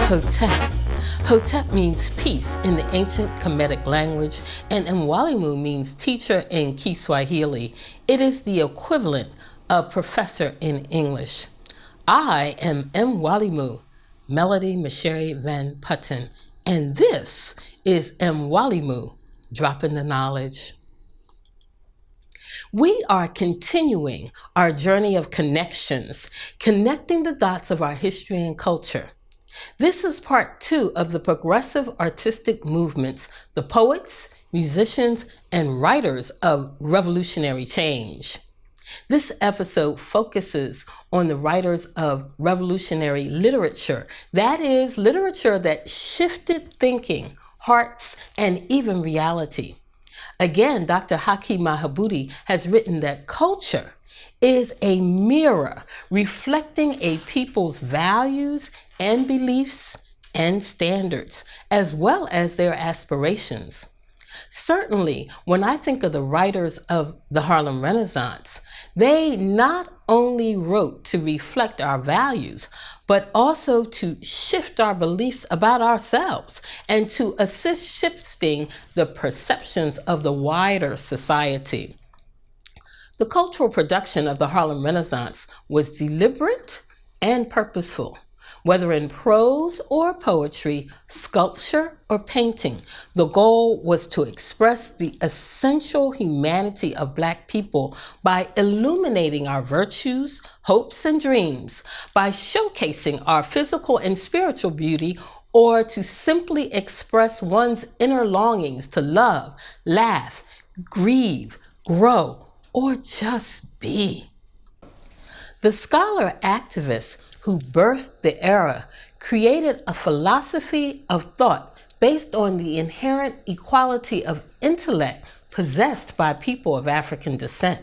Hotep. Hotep means peace in the ancient Kemetic language, and Mwalimu means teacher in Kiswahili. It is the equivalent of professor in English. I am Mwalimu, Melody Masheri Van Putten, and this is Mwalimu, Dropping the Knowledge. We are continuing our journey of connections, connecting the dots of our history and culture. This is part 2 of the progressive artistic movements, the poets, musicians, and writers of revolutionary change. This episode focuses on the writers of revolutionary literature, that is, literature that shifted thinking, hearts, and even reality. Again, Dr. Haki Madhubuti has written that culture is a mirror reflecting a people's values and beliefs and standards, as well as their aspirations. Certainly, when I think of the writers of the Harlem Renaissance, they not only wrote to reflect our values, but also to shift our beliefs about ourselves and to assist shifting the perceptions of the wider society. The cultural production of the Harlem Renaissance was deliberate and purposeful. Whether in prose or poetry, sculpture or painting, the goal was to express the essential humanity of Black people by illuminating our virtues, hopes, and dreams, by showcasing our physical and spiritual beauty, or to simply express one's inner longings to love, laugh, grieve, grow, or just be. The scholar activists who birthed the era created a philosophy of thought based on the inherent equality of intellect possessed by people of African descent.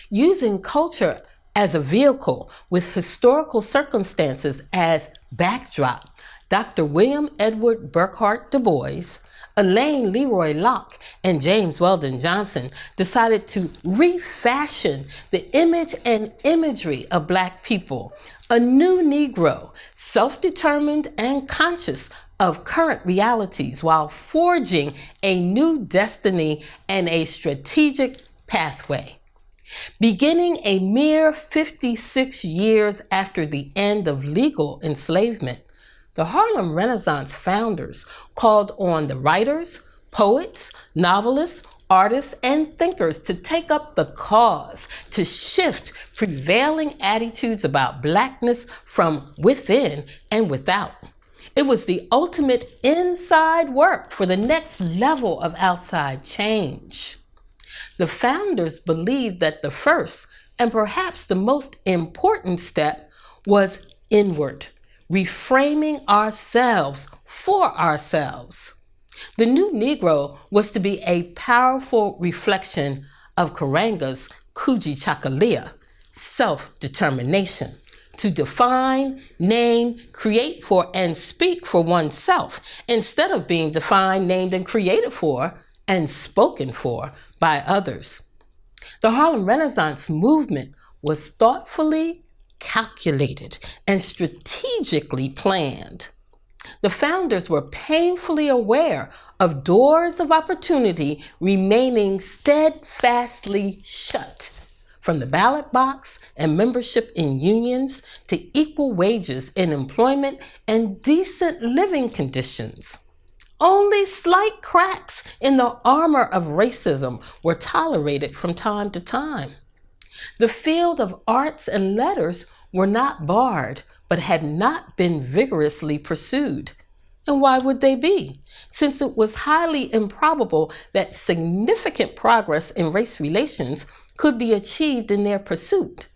Using culture as a vehicle with historical circumstances as backdrop, Dr. William Edward Burghardt Du Bois, Elaine Leroy Locke, and James Weldon Johnson decided to refashion the image and imagery of Black people, a new Negro, self-determined and conscious of current realities while forging a new destiny and a strategic pathway. Beginning a mere 56 years after the end of legal enslavement, the Harlem Renaissance founders called on the writers, poets, novelists, artists, and thinkers to take up the cause, to shift prevailing attitudes about Blackness from within and without. It was the ultimate inside work for the next level of outside change. The founders believed that the first, and perhaps the most important step, was inward, reframing ourselves for ourselves. The new Negro was to be a powerful reflection of Karanga's Kujichagulia, self-determination, to define, name, create for, and speak for oneself, instead of being defined, named, and created for, and spoken for by others. The Harlem Renaissance movement was thoughtfully calculated and strategically planned. The founders were painfully aware of doors of opportunity remaining steadfastly shut, from the ballot box and membership in unions to equal wages in employment and decent living conditions. Only slight cracks in the armor of racism were tolerated from time to time. The field of arts and letters were not barred, but had not been vigorously pursued. And why would they be? Since it was highly improbable that significant progress in race relations could be achieved in their pursuit.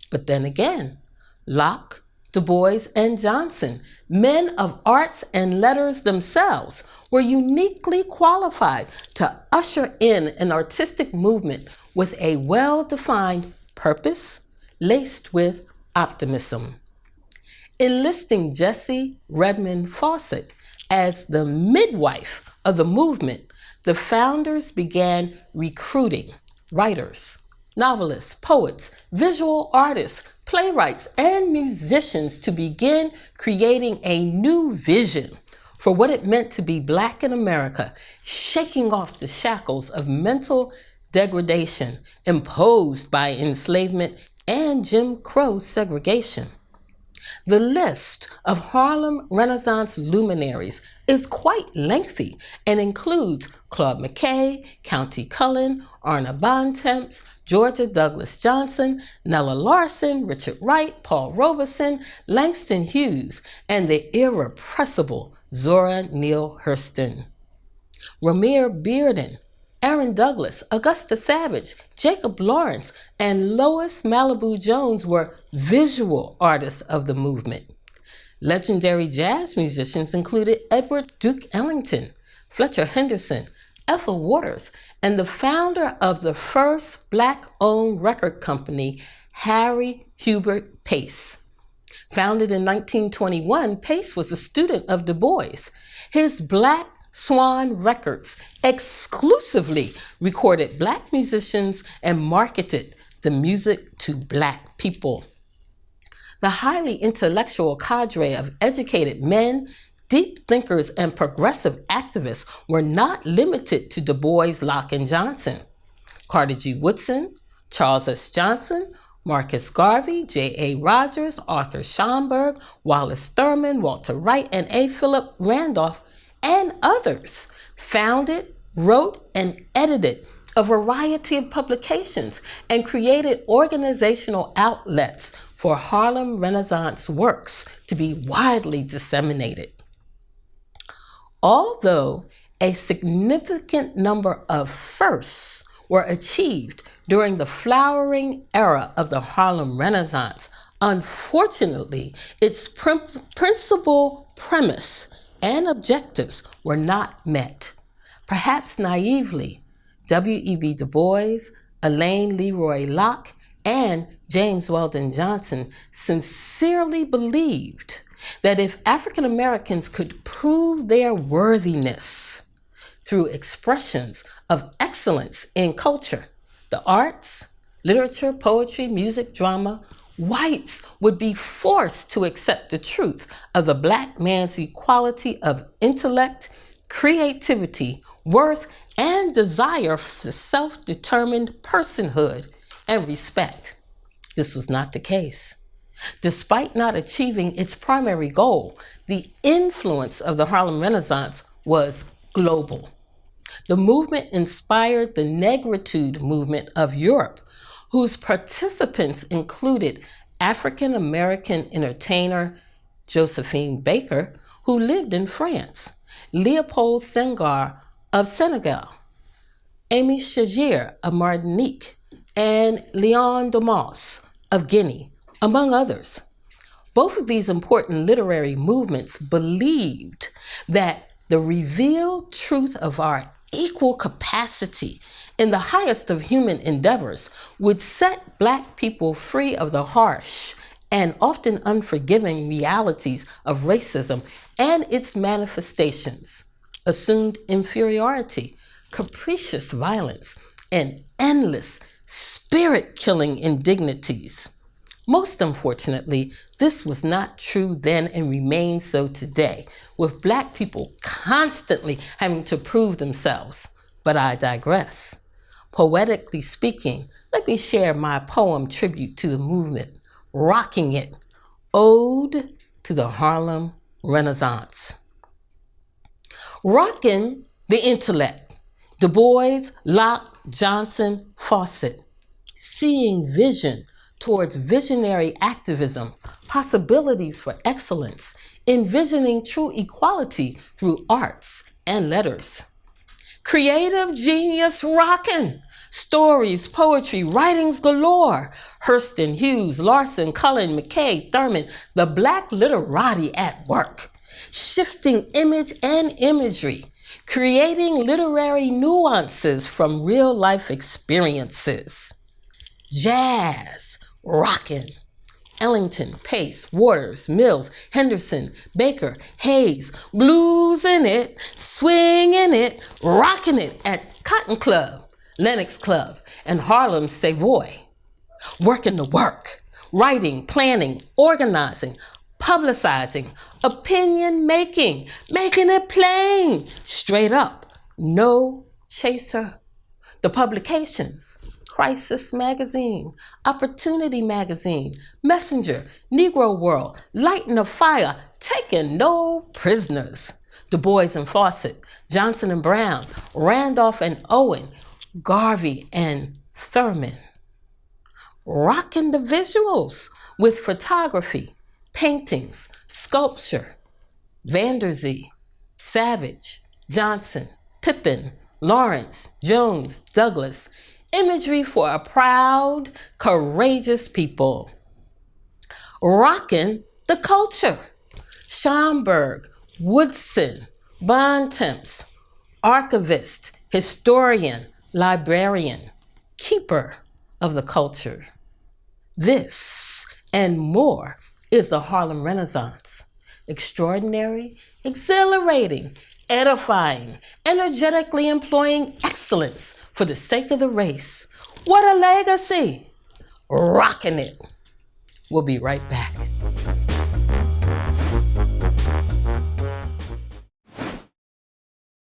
But then again, Locke, Du Bois, and Johnson, men of arts and letters themselves, were uniquely qualified to usher in an artistic movement with a well-defined purpose laced with optimism. Enlisting Jessie Redmond Fawcett as the midwife of the movement, the founders began recruiting writers, novelists, poets, visual artists, playwrights, and musicians to begin creating a new vision for what it meant to be Black in America, shaking off the shackles of mental degradation imposed by enslavement and Jim Crow segregation. The list of Harlem Renaissance luminaries is quite lengthy and includes Claude McKay, Countee Cullen, Arna Bontemps, Georgia Douglas Johnson, Nella Larson, Richard Wright, Paul Robeson, Langston Hughes, and the irrepressible Zora Neale Hurston. Ramir Bearden, Aaron Douglas, Augusta Savage, Jacob Lawrence, and Lois Malibu Jones were visual artists of the movement. Legendary jazz musicians included Edward Duke Ellington, Fletcher Henderson, Ethel Waters, and the founder of the first Black-owned record company, Harry Hubert Pace. Founded in 1921, Pace was a student of Du Bois. His Black Swan Records exclusively recorded Black musicians and marketed the music to Black people. The highly intellectual cadre of educated men, deep thinkers, and progressive activists were not limited to Du Bois, Locke, and Johnson. Carter G. Woodson, Charles S. Johnson, Marcus Garvey, J.A. Rogers, Arthur Schomburg, Wallace Thurman, Walter Wright, and A. Philip Randolph, and others founded, wrote, and edited a variety of publications and created organizational outlets for Harlem Renaissance works to be widely disseminated. Although a significant number of firsts were achieved during the flowering era of the Harlem Renaissance, unfortunately, its principal premise and objectives were not met. Perhaps naively, W.E.B. Du Bois, Elaine Leroy Locke, and James Weldon Johnson sincerely believed that if African Americans could prove their worthiness through expressions of excellence in culture, the arts, literature, poetry, music, drama, whites would be forced to accept the truth of the Black man's equality of intellect, creativity, worth, and desire for self-determined personhood and respect. This was not the case. Despite not achieving its primary goal, the influence of the Harlem Renaissance was global. The movement inspired the Negritude movement of Europe, whose participants included African-American entertainer Josephine Baker, who lived in France, Leopold Senghor of Senegal, Amy Shagir of Martinique, and Leon Dumas of Guinea, among others. Both of these important literary movements believed that the revealed truth of our equal capacity in the highest of human endeavors would set Black people free of the harsh and often unforgiving realities of racism and its manifestations, assumed inferiority, capricious violence, and endless spirit-killing indignities. Most unfortunately, this was not true then and remains so today, with Black people constantly having to prove themselves. But I digress. Poetically speaking, let me share my poem tribute to the movement, Rockin It, Ode to the Harlem Renaissance. Rockin' the intellect, Du Bois, Locke, Johnson, Fawcett, seeing vision towards visionary activism, possibilities for excellence, envisioning true equality through arts and letters. Creative genius rockin', stories, poetry, writings galore. Hurston, Hughes, Larson, Cullen, McKay, Thurman, the Black literati at work, shifting image and imagery, creating literary nuances from real-life experiences. Jazz, rockin'. Ellington, Pace, Waters, Mills, Henderson, Baker, Hayes, bluesing it, swinging it, rocking it at Cotton Club, Lenox Club, and Harlem Savoy. Working the work, writing, planning, organizing, publicizing, opinion making, making it plain, straight up, no chaser. The publications: Crisis Magazine, Opportunity Magazine, Messenger, Negro World, Lighting a Fire, Taking No Prisoners. Du Bois and Fawcett, Johnson and Brown, Randolph and Owen, Garvey and Thurman. Rocking the visuals with photography, paintings, sculpture. Vanderzee, Savage, Johnson, Pippin, Lawrence, Jones, Douglas. Imagery for a proud, courageous people. Rocking the culture: Schomburg, Woodson, Bontemps, archivist, historian, librarian, keeper of the culture. This and more is the Harlem Renaissance. Extraordinary, exhilarating, edifying, energetically employing excellence for the sake of the race. What a legacy! Rockin' it. We'll be right back.